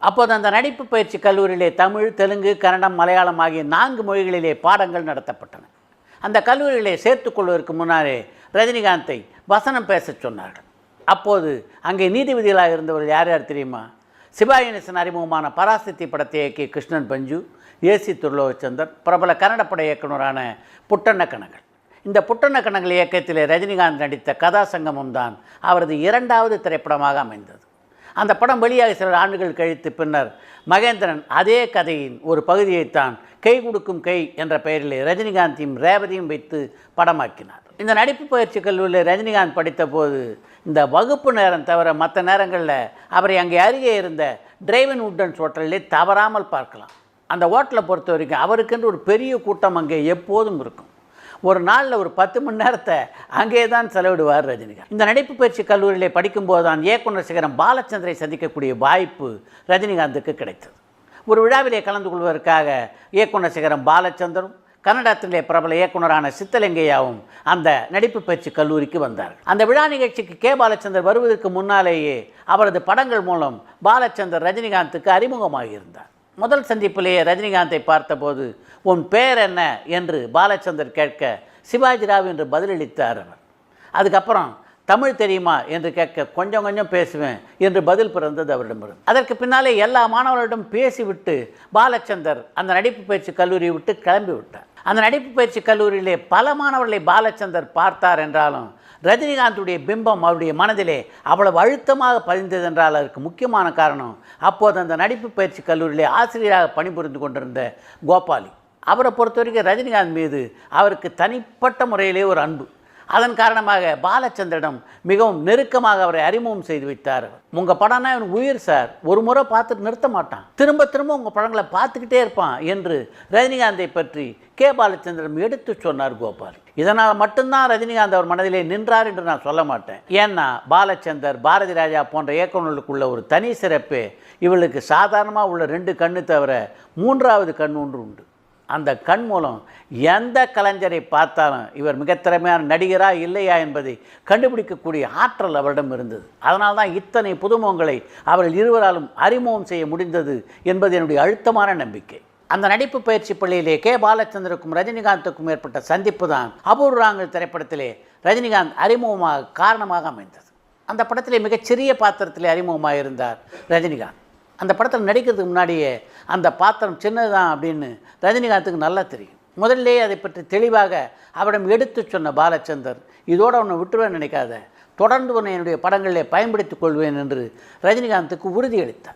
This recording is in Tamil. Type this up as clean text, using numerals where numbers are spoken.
அப்போது அந்த நடிப்பு பயிற்சி கல்லூரியிலே தமிழ், தெலுங்கு, கன்னடம், மலையாளம் ஆகிய 4 மொழிகளிலே பாடங்கள் நடத்தப்பட்டன. அந்த கல்லூரியிலே சேர்த்துக்கொள்வதற்கு முன்னாலே ரஜினிகாந்தை வசனம் பேச சொன்னார்கள். அப்போது அங்கே நீதிபதிகளாக இருந்தவர்கள் யார் யார் தெரியுமா? சிவாஜி கணேசன் அறிமுகமான பராசக்தி படத்தை இயக்கிய கிருஷ்ணன் பஞ்சு, ஏசி துர்லோகச்சந்தர், பிரபல கன்னட பட இயக்குநரான புட்டண்ண கனகல். இந்த புட்டண்ண கனகல் இயக்கத்திலே ரஜினிகாந்த் நடித்த கதாசங்கமம் தான் அவரது 2வது திரைப்படமாக அமைந்தது. அந்த படம் வெளியாகி சில ஆண்டுகள் கழித்து பின்னர் மகேந்திரன் அதே கதையின் ஒரு பகுதியைத்தான் கை கொடுக்கும் கை என்ற பெயரிலே ரஜினிகாந்தையும் ரேவதியும் வைத்து படமாக்கினார். இந்த நடிப்பு பயிற்சி கல்லூரியில் ரஜினிகாந்த் படித்த போது இந்த வகுப்பு நேரம் தவிர மற்ற நேரங்களில் அவரை அங்கே அருகே இருந்த டிரைவன் உட்டன்ஸ் ஹோட்டலிலே தவறாமல் பார்க்கலாம். அந்த ஹோட்டலை பொறுத்த வரைக்கும் அவருக்கென்று ஒரு பெரிய கூட்டம் அங்கே எப்போதும் இருக்கும். ஒரு நாளில் ஒரு 10 மணி நேரத்தை அங்கே தான் செலவிடுவார் ரஜினிகாந்த். இந்த நடிப்பு பயிற்சி கல்லூரியிலே படிக்கும்போது தான் இயக்குனர் சிகரம் பாலச்சந்தரை சந்திக்கக்கூடிய வாய்ப்பு ரஜினிகாந்துக்கு கிடைத்தது. ஒரு விழாவிலே கலந்து கொள்வதற்காக இயக்குனர் சிகரம் பாலச்சந்தரும் கன்னடத்திலே பிரபல இயக்குனரான சித்தலிங்கையாவும் அந்த நடிப்பு பயிற்சி கல்லூரிக்கு வந்தார்கள். அந்த விழா நிகழ்ச்சிக்கு கே. பாலச்சந்தர் வருவதற்கு முன்னாலேயே அவரது படங்கள் மூலம் பாலச்சந்தர் ரஜினிகாந்துக்கு அறிமுகமாக இருந்தார். முதல் சந்திப்பிலேயே ரஜினிகாந்தை பார்த்தபோது உன் பேர் என்ன என்று பாலச்சந்தர் கேட்க சிவாஜிராவ் என்று பதிலளித்தார் அவர். அதுக்கப்புறம் தமிழ் தெரியுமா என்று கேட்க கொஞ்சம் கொஞ்சம் பேசுவேன் என்று பதில் பிறந்தது அவரிடமிருந்து. அதற்கு பின்னாலே எல்லா மாணவர்களிடம் பேசிவிட்டு பாலச்சந்தர் அந்த நடிப்பு பயிற்சி கல்லூரியை விட்டு கிளம்பி விட்டார். அந்த நடிப்பு பயிற்சி கல்லூரியிலே பல மாணவர்களை பாலச்சந்தர் பார்த்தார் என்றாலும் ரஜினிகாந்துடைய பிம்பம் அவருடைய மனதிலே அவ்வளவு அழுத்தமாக பதிந்தது என்றால் அதற்கு முக்கியமான காரணம் அப்போது அந்த நடிப்பு பயிற்சி கல்லூரியிலே ஆசிரியராக பணிபுரிந்து கொண்டிருந்த கோபாலி. அவரை பொறுத்த வரைக்கும் ரஜினிகாந்த் மீது அவருக்கு தனிப்பட்ட முறையிலே ஒரு அன்பு. அதன் காரணமாக பாலச்சந்தரிடம் மிகவும் நெருக்கமாக அவரை அறிமுகம் செய்து வைத்தார். உங்கள் படம்னா எனக்கு உயிர் சார், ஒரு முறை பார்த்துட்டு நிறுத்த மாட்டான், திரும்ப திரும்ப உங்கள் படங்களை பார்த்துக்கிட்டே இருப்பான் என்று ரஜினிகாந்தை பற்றி கே. பாலச்சந்திரன் எடுத்து சொன்னார் கோபால். இதனால் மட்டும்தான் ரஜினிகாந்த் அவர் மனதிலே நின்றார் என்று நான் சொல்ல மாட்டேன். ஏன்னா பாலச்சந்தர், பாரதி ராஜா போன்ற இயக்குநர்களுக்குள்ள ஒரு தனி சிறப்பே இவளுக்கு சாதாரணமாக உள்ள 2 கண்ணு தவிர 3வது கண் ஒன்று உண்டு. அந்த கண் மூலம் எந்த கலைஞரை பார்த்தாலும் இவர் மிக திறமையான நடிகரா இல்லையா என்பதை கண்டுபிடிக்கக்கூடிய ஆற்றல் அவரிடம் இருந்தது. அதனால் தான் இத்தனை புதுமுகங்களை அவர்கள் இருவராலும் அறிமுகம் செய்ய முடிந்தது என்பது என்னுடைய அழுத்தமான நம்பிக்கை. அந்த நடிப்பு பயிற்சி பள்ளியிலே கே. பாலச்சந்தருக்கும் ரஜினிகாந்துக்கும் ஏற்பட்ட சந்திப்பு தான் அபூர்வராங்கள் திரைப்படத்திலே ரஜினிகாந்த் அறிமுகமாக காரணமாக அமைந்தது. அந்த படத்திலே மிகச்சிறிய பாத்திரத்திலே அறிமுகமாக இருந்தார் ரஜினிகாந்த். அந்த படத்தில் நடிக்கிறதுக்கு முன்னாடியே அந்த பாத்திரம் சின்னதுதான் அப்படின்னு ரஜினிகாந்துக்கு நல்லா தெரியும். முதல்லேயே அதை பற்றி தெளிவாக அவரிடம் எடுத்து சொன்ன பாலச்சந்தர், இதோடு உன்னை விட்டுருவேன் நினைக்காத, தொடர்ந்து உன்னை என்னுடைய படங்களிலே பயன்படுத்திக் கொள்வேன் என்று ரஜினிகாந்துக்கு உறுதியளித்தார்.